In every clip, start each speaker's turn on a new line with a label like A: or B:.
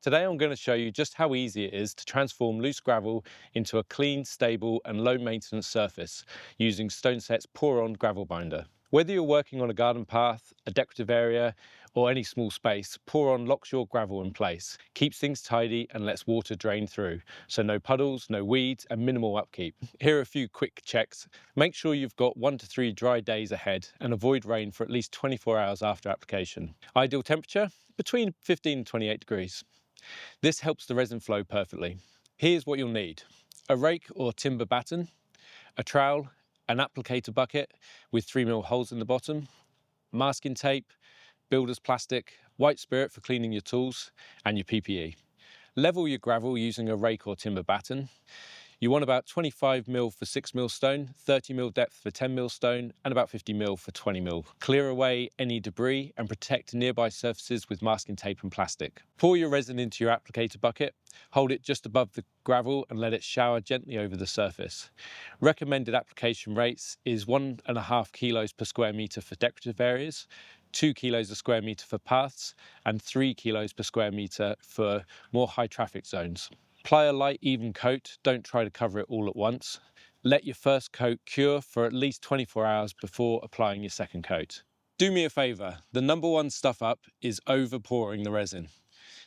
A: Today I'm going to show you just how easy it is to transform loose gravel into a clean, stable and low maintenance surface using StoneSet's pour-on gravel binder. Whether you're working on a garden path, a decorative area or any small space, pour-on locks your gravel in place, keeps things tidy and lets water drain through, so no puddles, no weeds and minimal upkeep. Here are a few quick checks. Make sure you've got 1 to 3 dry days ahead and avoid rain for at least 24 hours after application. Ideal temperature? Between 15 and 28 degrees. This helps the resin flow perfectly. Here's what you'll need: a rake or timber batten, a trowel, an applicator bucket with 3mm holes in the bottom, masking tape, builder's plastic, white spirit for cleaning your tools, and your PPE. Level your gravel using a rake or timber batten. You want about 25mm for 6mm stone, 30mm depth for 10mm stone, and about 50mm for 20mm. Clear away any debris and protect nearby surfaces with masking tape and plastic. Pour your resin into your applicator bucket, hold it just above the gravel and let it shower gently over the surface. Recommended application rates is 1.5 kilos per square metre for decorative areas, 2 kilos a square metre for paths, and 3 kilos per square metre for more high traffic zones. Apply a light, even coat. Don't try to cover it all at once. Let your first coat cure for at least 24 hours before applying your second coat. Do me a favour, the number one stuff up is over pouring the resin.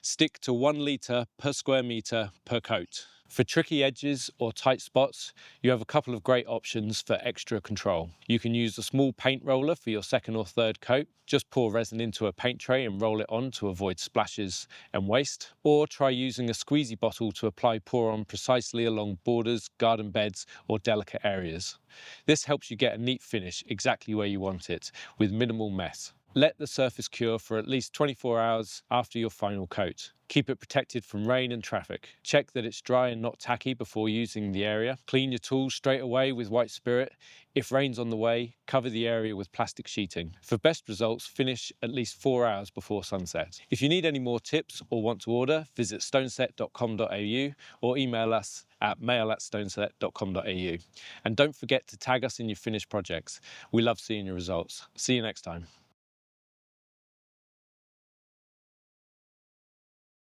A: Stick to 1 litre per square metre per coat. For tricky edges or tight spots, you have a couple of great options for extra control. You can use a small paint roller for your second or third coat. Just pour resin into a paint tray and roll it on to avoid splashes and waste. Or try using a squeezy bottle to apply pour-on precisely along borders, garden beds or delicate areas. This helps you get a neat finish exactly where you want it, with minimal mess. Let the surface cure for at least 24 hours after your final coat. Keep it protected from rain and traffic. Check that it's dry and not tacky before using the area. Clean your tools straight away with white spirit. If rain's on the way, cover the area with plastic sheeting. For best results, finish at least 4 hours before sunset. If you need any more tips or want to order, visit stoneset.com.au or email us at mail@stoneset.com.au. And don't forget to tag us in your finished projects. We love seeing your results. See you next time.